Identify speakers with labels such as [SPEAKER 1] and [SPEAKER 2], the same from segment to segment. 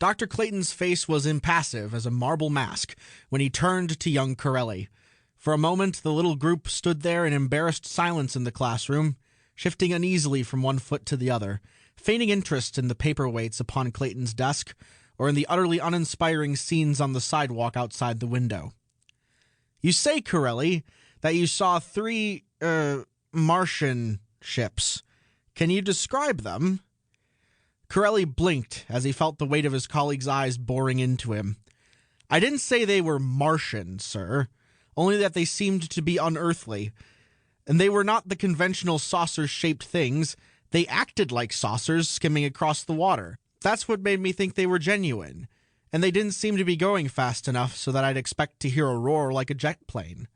[SPEAKER 1] Dr. Clayton's face was impassive as a marble mask when he turned to young Corelli. For a moment, the little group stood there in embarrassed silence in the classroom, shifting uneasily from one foot to the other, feigning interest in the paperweights upon Clayton's desk or in the utterly uninspiring scenes on the sidewalk outside the window. "You say, Corelli, that you saw three, Martian ships. Can you describe them?" Corelli blinked as he felt the weight of his colleague's eyes boring into him. "I didn't say they were Martian, sir, only that they seemed to be unearthly. And they were not the conventional saucer-shaped things. They acted like saucers skimming across the water. That's what made me think they were genuine. And they didn't seem to be going fast enough so that I'd expect to hear a roar like a jet plane.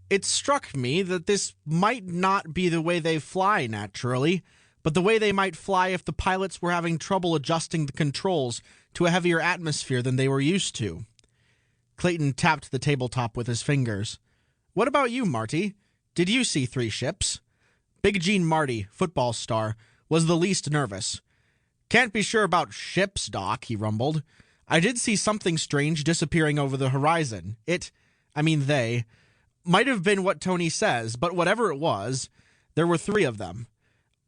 [SPEAKER 1] It struck me that this might not be the way they fly naturally, but the way they might fly if the pilots were having trouble adjusting the controls to a heavier atmosphere than they were used to." Clayton tapped the tabletop with his fingers. "What about you, Marty? Did you see three ships?" Big Gene Marty, football star, was the least nervous. "Can't be sure about ships, Doc," he rumbled. "I did see something strange disappearing over the horizon. They might have been what Tony says, but whatever it was, there were three of them.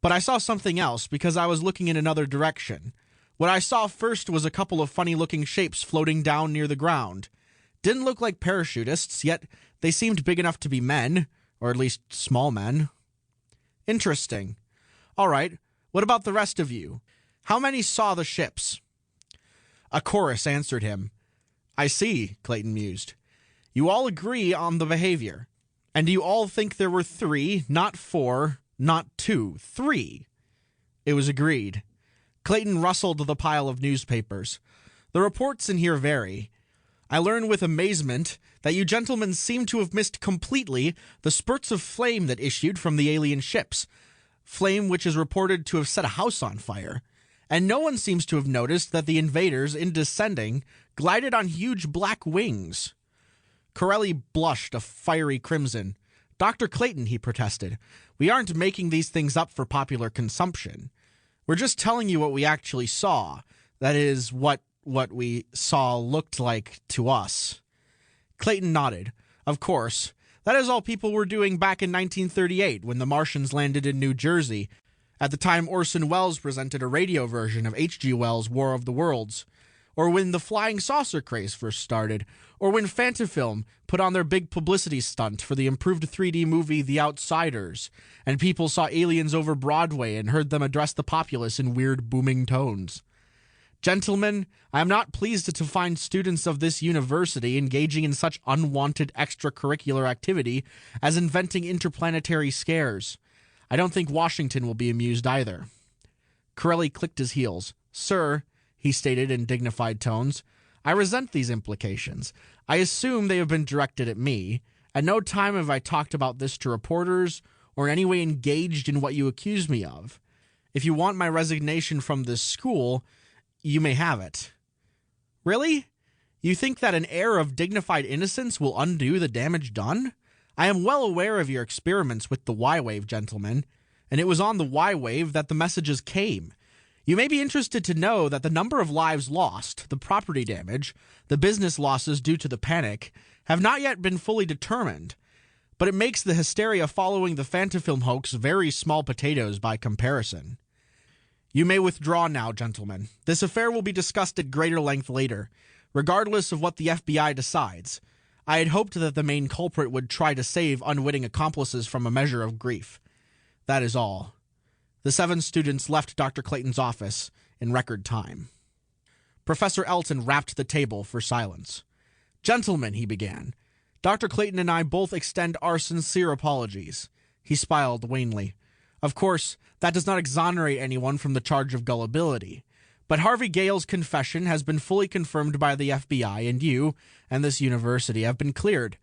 [SPEAKER 1] But I saw something else because I was looking in another direction. What I saw first was a couple of funny-looking shapes floating down near the ground. Didn't look like parachutists, yet they seemed big enough to be men, or at least small men." "Interesting. All right, what about the rest of you? How many saw the ships?" A chorus answered him. "I see," Clayton mused. "You all agree on the behavior. And you all think there were three, not four, not two, three." It was agreed. Clayton rustled the pile of newspapers. "The reports in here vary. I learn with amazement that you gentlemen seem to have missed completely the spurts of flame that issued from the alien ships, flame which is reported to have set a house on fire. And no one seems to have noticed that the invaders, in descending, glided on huge black wings." Corelli blushed a fiery crimson. "Dr. Clayton," he protested, "we aren't making these things up for popular consumption. We're just telling you what we actually saw. That is, what we saw looked like to us." Clayton nodded. "Of course. That is all people were doing back in 1938 when the Martians landed in New Jersey, at the time Orson Welles presented a radio version of H.G. Wells' War of the Worlds, or when the flying saucer craze first started, or when Fantafilm put on their big publicity stunt for the improved 3D movie The Outsiders, and people saw aliens over Broadway and heard them address the populace in weird booming tones. Gentlemen, I am not pleased to find students of this university engaging in such unwanted extracurricular activity as inventing interplanetary scares. I don't think Washington will be amused either." Corelli clicked his heels. "Sir," he stated in dignified tones, "I resent these implications. I assume they have been directed at me. At no time have I talked about this to reporters or in any way engaged in what you accuse me of. If you want my resignation from this school, you may have it." "Really? You think that an air of dignified innocence will undo the damage done? I am well aware of your experiments with the Y-wave, gentlemen, and it was on the Y-wave that the messages came. You may be interested to know that the number of lives lost, the property damage, the business losses due to the panic, have not yet been fully determined, but it makes the hysteria following the Fantafilm hoax very small potatoes by comparison. You may withdraw now, gentlemen. This affair will be discussed at greater length later, regardless of what the FBI decides. I had hoped that the main culprit would try to save unwitting accomplices from a measure of grief. That is all." The 7 students left Dr. Clayton's office in record time. Professor Elton rapped the table for silence. "Gentlemen," he began, "Dr. Clayton and I both extend our sincere apologies." He smiled wanly. "Of course, that does not exonerate anyone from the charge of gullibility. But Harvey Gale's confession has been fully confirmed by the FBI, and you and this university have been cleared.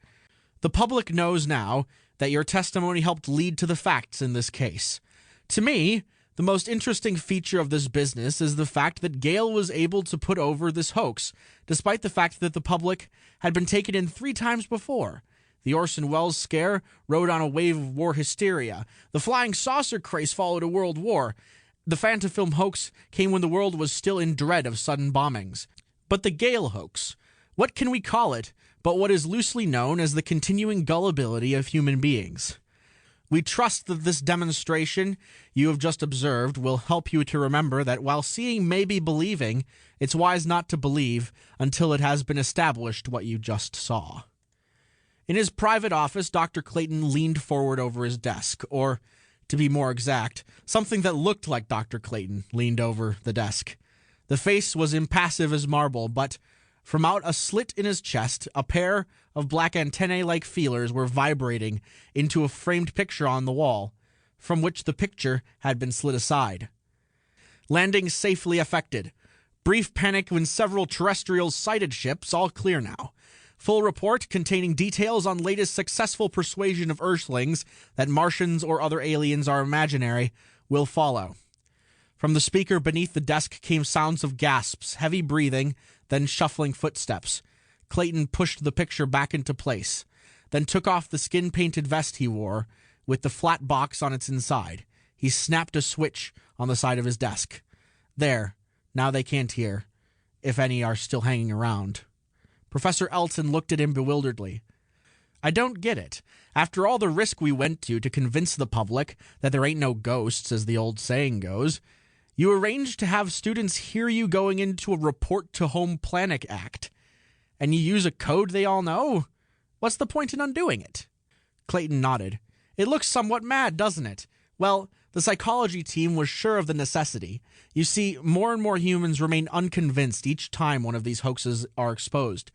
[SPEAKER 1] The public knows now that your testimony helped lead to the facts in this case. To me, the most interesting feature of this business is the fact that Gale was able to put over this hoax, despite the fact that the public had been taken in 3 times before. The Orson Welles scare rode on a wave of war hysteria. The flying saucer craze followed a world war. The Fantafilm hoax came when the world was still in dread of sudden bombings. But the Gale hoax, what can we call it but what is loosely known as the continuing gullibility of human beings? We trust that this demonstration you have just observed will help you to remember that while seeing may be believing, it's wise not to believe until it has been established what you just saw. In his private office, Dr. Clayton leaned forward over his desk, or, to be more exact, something that looked like Dr. Clayton leaned over the desk. The face was impassive as marble, but from out a slit in his chest, a pair of black antennae-like feelers were vibrating into a framed picture on the wall, from which the picture had been slid aside. Landing safely effected. Brief panic when several terrestrials sighted ships, all clear now. Full report containing details on latest successful persuasion of Earthlings that Martians or other aliens are imaginary will follow. From the speaker beneath the desk came sounds of gasps, heavy breathing, then shuffling footsteps. Clayton pushed the picture back into place, then took off the skin-painted vest he wore with the flat box on its inside. He snapped a switch on the side of his desk. There, now they can't hear, if any are still hanging around. Professor Elton looked at him bewilderedly. I don't get it. After all the risk we went to convince the public that there ain't no ghosts, as the old saying goes, you arranged to have students hear you going into a report-to-home planet act, and you use a code they all know? What's the point in undoing it? Clayton nodded. It looks somewhat mad, doesn't it? Well, the psychology team was sure of the necessity. You see, more and more humans remain unconvinced each time one of these hoaxes are exposed.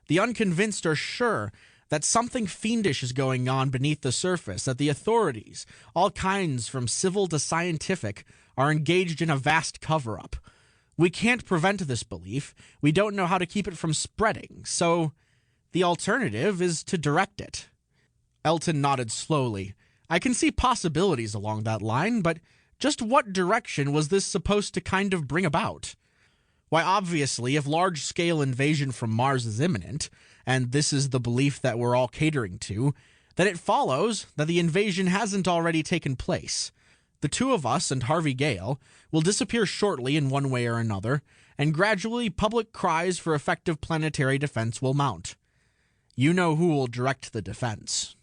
[SPEAKER 1] The unconvinced are sure that something fiendish is going on beneath the surface, that the authorities, all kinds from civil to scientific, are engaged in a vast cover-up. We can't prevent this belief. We don't know how to keep it from spreading, so the alternative is to direct it. Elton nodded slowly. I can see possibilities along that line, but just what direction was this supposed to kind of bring about? Why, obviously, if large-scale invasion from Mars is imminent, and this is the belief that we're all catering to, then it follows that the invasion hasn't already taken place. The two of us and Harvey Gale will disappear shortly in one way or another, and gradually public cries for effective planetary defense will mount. You know who will direct the defense.